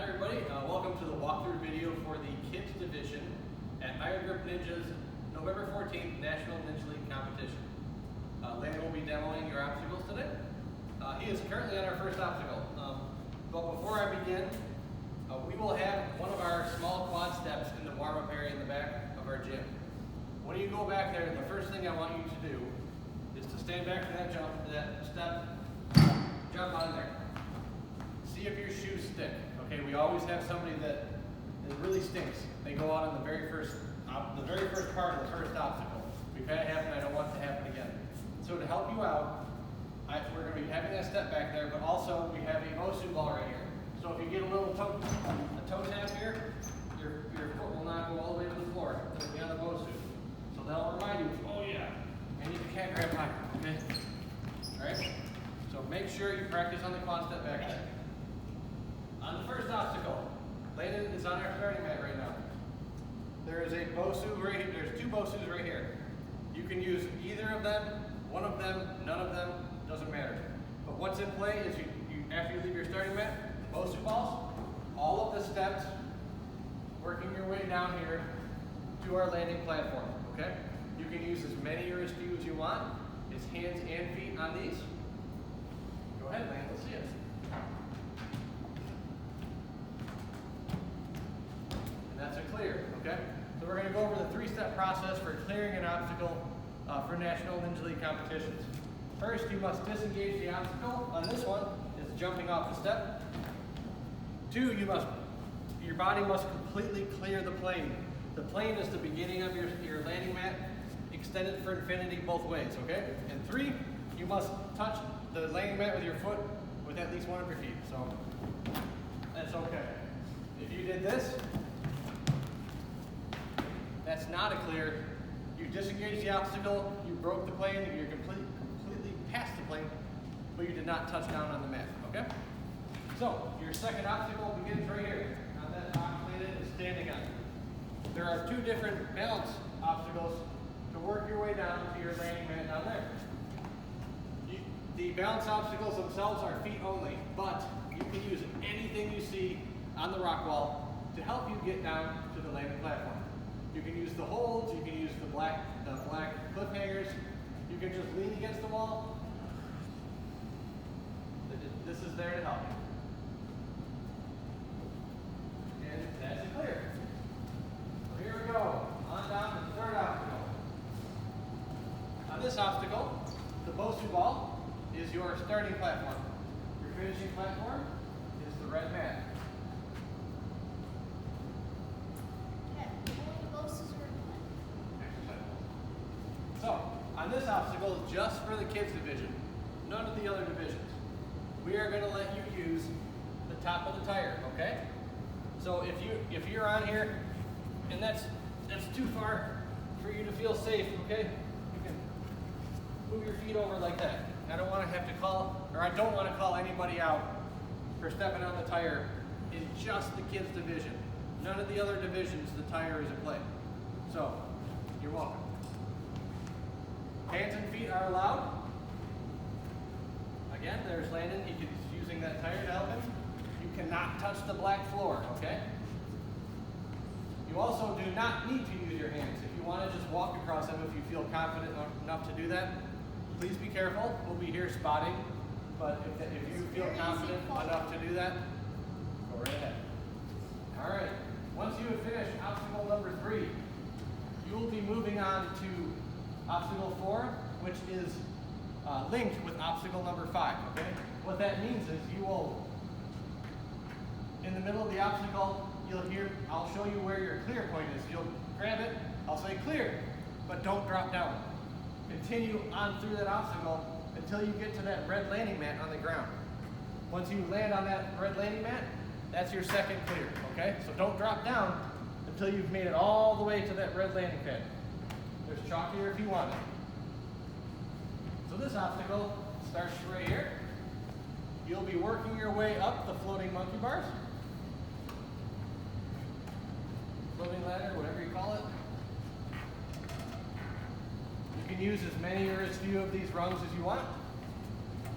Hi everybody, welcome to the walkthrough video for the Kids Division at Iron Grip Ninja's November 14th National Ninja League competition. Landon will be demoing your obstacles today. He is currently on our first obstacle. But before I begin, we will have one of our small quad steps in the warm-up area in the back of our gym. When you go back there, the first thing I want you to do is to stand back from that step, jump on there. See if your shoes stick. Okay, we always have somebody that really stinks. They go out on the very first part of the first obstacle. We've had it happen. I don't want it to happen again. So to help you out, we're going to be having that step back there, but also we have a Bosu ball right here. So if you get a toe tap here, your foot will not go all the way to the floor. It'll be on the Bosu. So that'll remind you, oh yeah, and you can't grab high, okay? All right? So make sure you practice on the quad step back there. On the first obstacle, Landon is on our starting mat right now. There is a Bosu right here. There's two Bosus right here. You can use either of them, one of them, none of them, doesn't matter. But what's in play is after you leave your starting mat, Bosu balls, all of the steps, working your way down here to our landing platform, okay? You can use as many or as few as you want. It's hands and feet on these. Go ahead, Landon, let's see it. That's a clear, okay? So we're going to go over the three-step process for clearing an obstacle for National Ninja League competitions. First, you must disengage the obstacle. On this one, it's jumping off the step. Two, your body must completely clear the plane. The plane is the beginning of your landing mat, extended for infinity both ways, okay? And three, you must touch the landing mat with your foot with at least one of your feet. So that's okay. If you did this, that's not a clear. You disengaged the obstacle, you broke the plane, you're completely past the plane, but you did not touch down on the mat, okay? So, your second obstacle begins right here, on that box Landon is standing on. There are two different balance obstacles to work your way down to your landing mat down there. The balance obstacles themselves are feet only, but you can use anything you see on the rock wall to help you get down to the landing platform. You can use the holds, you can use the black cliffhangers, you can just lean against the wall. This is there to help you. And that's it clear. So here we go, on down to the third obstacle. On this obstacle, the Bosu ball is your starting platform. Your finishing platform is the red mat. So, on this obstacle, just for the kids division, none of the other divisions, we are going to let you use the top of the tire, okay? So if you're on here and that's too far for you to feel safe, okay? You can move your feet over like that. I don't want to call anybody out for stepping on the tire in just the kids division. None of the other divisions, the tire is in play. So, you're welcome. Hands and feet are allowed. Again, there's Landon. He's using that tire to help him. You cannot touch the black floor, okay? You also do not need to use your hands. If you want to just walk across them, if you feel confident enough to do that, please be careful. We'll be here spotting. But if you feel confident enough to do that, go right ahead. All right. Once you have finished obstacle number 3, you will be moving on to obstacle 4, which is linked with obstacle number 5, okay? What that means is you will, in the middle of the obstacle, I'll show you where your clear point is. You'll grab it, I'll say clear, but don't drop down. Continue on through that obstacle until you get to that red landing mat on the ground. Once you land on that red landing mat, that's your second clear, okay? So don't drop down until you've made it all the way to that red landing pad. There's chalk here if you want it. So this obstacle starts right here. You'll be working your way up the floating monkey bars. Floating ladder, whatever you call it. You can use as many or as few of these rungs as you want.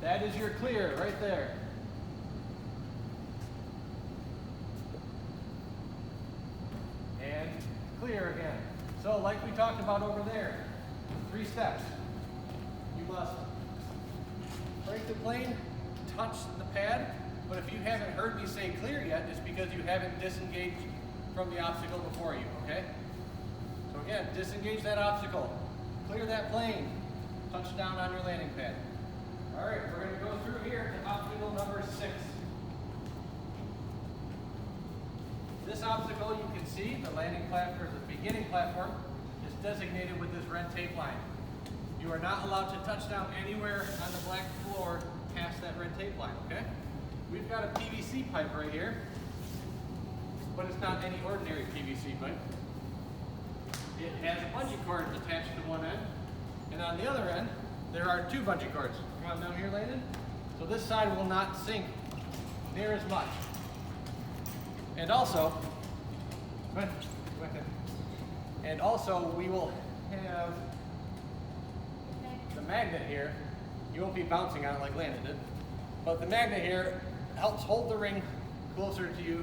That is your clear right there. clear again. So like we talked about over there, 3 steps. You must break the plane, touch the pad, but if you haven't heard me say clear yet, it's because you haven't disengaged from the obstacle before you, okay? So again, disengage that obstacle, clear that plane, touch down on your landing pad. All right, we're going to go through here to obstacle number 6. This obstacle, you can see the landing platform, the beginning platform, is designated with this red tape line. You are not allowed to touch down anywhere on the black floor past that red tape line, okay? We've got a PVC pipe right here, but it's not any ordinary PVC pipe. It has a bungee cord attached to one end, and on the other end, there are 2 bungee cords. Come on down here, Landon. So this side will not sink near as much. And also, we will have the magnet here. You won't be bouncing on it like Landon did, but the magnet here helps hold the ring closer to you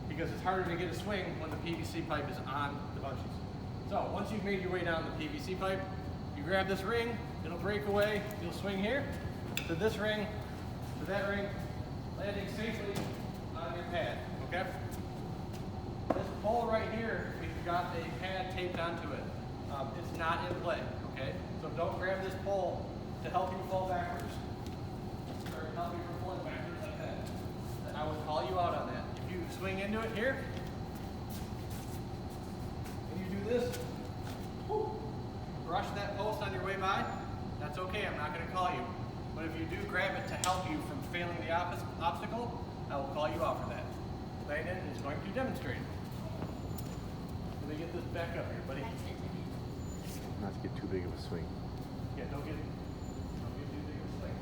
because it's harder to get a swing when the PVC pipe is on the bungees. So once you've made your way down the PVC pipe, you grab this ring, it'll break away, you'll swing here, to this ring, to that ring, landing safely on your pad, okay? This pole right here, we've got a pad taped onto it. It's not in play, okay? So don't grab this pole to help you fall backwards, or help you from falling backwards like that. I will call you out on that. If you swing into it here, and you do this, brush that post on your way by, that's okay, I'm not going to call you. But if you do grab it to help you from failing the obstacle, I will call you out for that. Landon is going to demonstrate. Let me get this back up here, buddy. Not to get too big of a swing. Yeah, don't get too big of a swing.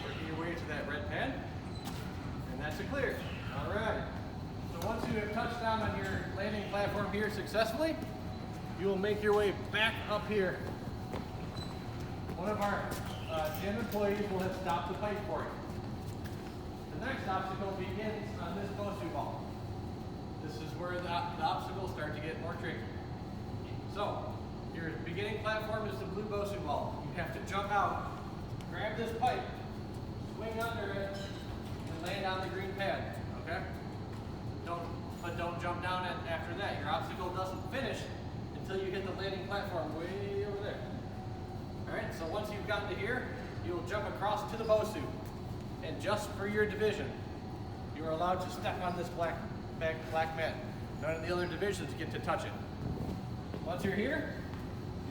Working your way to that red pad, and that's a clear. All right. So once you have touched down on your landing platform here successfully, you will make your way back up here. One of our gym employees will have stopped the pipe for you. The next obstacle begins on this Bosu ball. This is where the obstacles start to get more tricky. So, your beginning platform is the blue Bosu ball. You have to jump out, grab this pipe, swing under it, and land on the green pad, okay? Don't jump down after that. Your obstacle doesn't finish until you hit the landing platform way over there. All right, so once you've gotten to here, you'll jump across to the Bosu. And just for your division, you are allowed to step on this black mat. None of the other divisions get to touch it. Once you're here,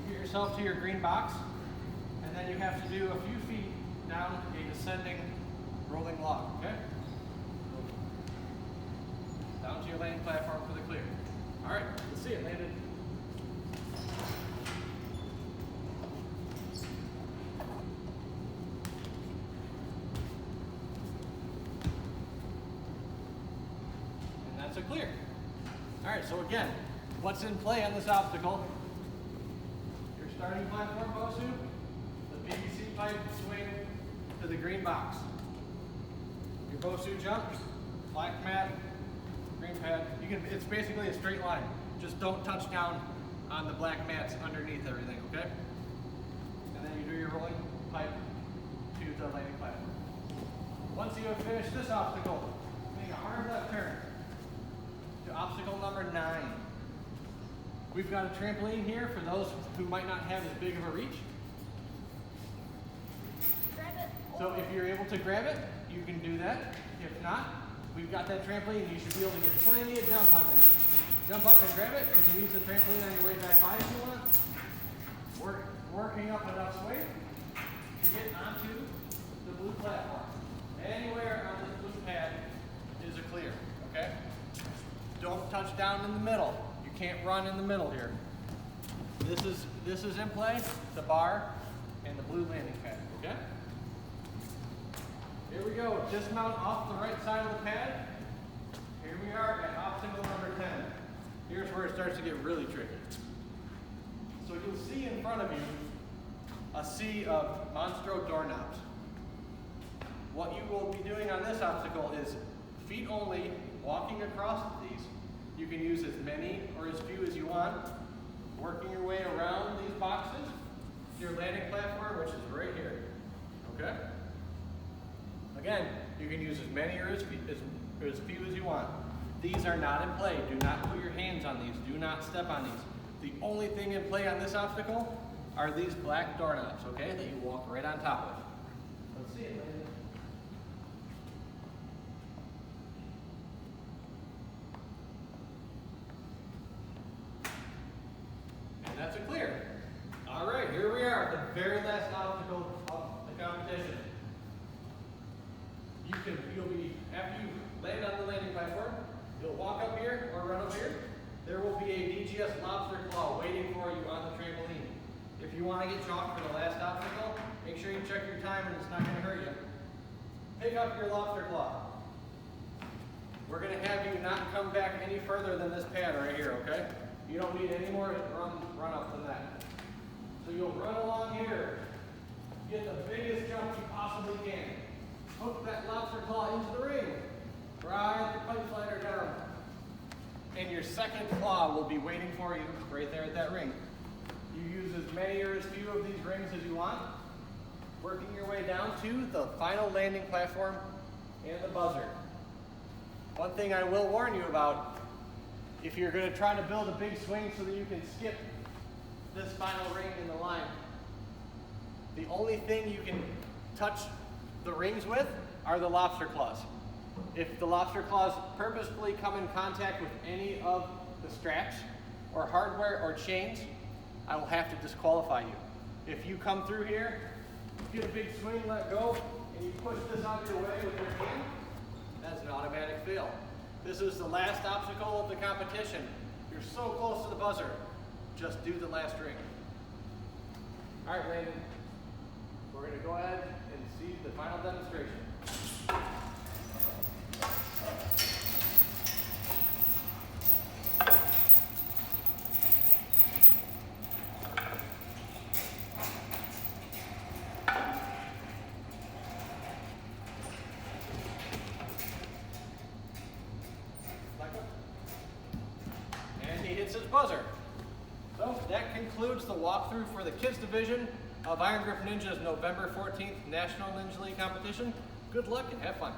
you get yourself to your green box, and then you have to do a few feet down a descending rolling log, okay? Down to your landing platform for the clear. All right, let's see it, Landon. And that's a clear. All right, so again, what's in play on this obstacle? Your starting platform, Bosu, the PVC pipe swing to the green box. Your Bosu jump, black mat, green pad. It's basically a straight line. Just don't touch down on the black mats underneath everything, okay? And then you do your rolling pipe to the landing platform. Once you have finished this obstacle, make a hard left turn to obstacle number 9. We've got a trampoline here for those who might not have as big of a reach. Grab it. So if you're able to grab it, you can do that. If not, we've got that trampoline. You should be able to get plenty of jump on there. Jump up and grab it. You can use the trampoline on your way back by if you want. Working up enough weight to get onto the blue platform. Anywhere on this blue pad is a clear, okay? Don't touch down in the middle. You can't run in the middle here. This is in play, the bar and the blue landing pad, okay? Here we go, dismount off the right side of the pad. Here we are at obstacle number 10. Here's where it starts to get really tricky. So you'll see in front of you a sea of Monstro doorknobs. What you will be doing on this obstacle is feet only, walking across these. You can use as many or as few as you want, working your way around these boxes to your landing platform, which is right here. Okay? Again, you can use as many or as few as you want. These are not in play. Do not put your hands on these. Do not step on these. The only thing in play on this obstacle are these black doorknobs, okay, that you walk right on top of. Let's see it, ladies. And that's a clear. All right, here we are, the very last obstacle of the competition. You'll be, after you land on the landing platform, you'll walk up here or run up here. There will be a DGS lobster claw waiting for you on the trampoline. If you want to get chalk for the last obstacle, make sure you check your time and it's not going to hurt you. Pick up your lobster claw. We're going to have you not come back any further than this pad right here, okay? You don't need any more run up than that. So you'll run along here, get the biggest jump you possibly can. Hook that lobster claw into the ring. Ride the pipe slider down. And your second claw will be waiting for you right there at that ring. You use as many or as few of these rings as you want. Working your way down to the final landing platform and the buzzer. One thing I will warn you about, if you're going to try to build a big swing so that you can skip this final ring in the line, the only thing you can touch the rings with are the lobster claws. If the lobster claws purposefully come in contact with any of the straps or hardware or chains, I will have to disqualify you. If you come through here, get a big swing, let go, and you push this out of your way with your hand, that's an automatic fail. This is the last obstacle of the competition. You're so close to the buzzer. Just do the last ring. All right, Landon. We're going to go ahead and see the final demonstration. And he hits his buzzer. So that concludes the walkthrough for the kids division of Iron Grip Ninja's November 14th National Ninja League competition. Good luck and have fun.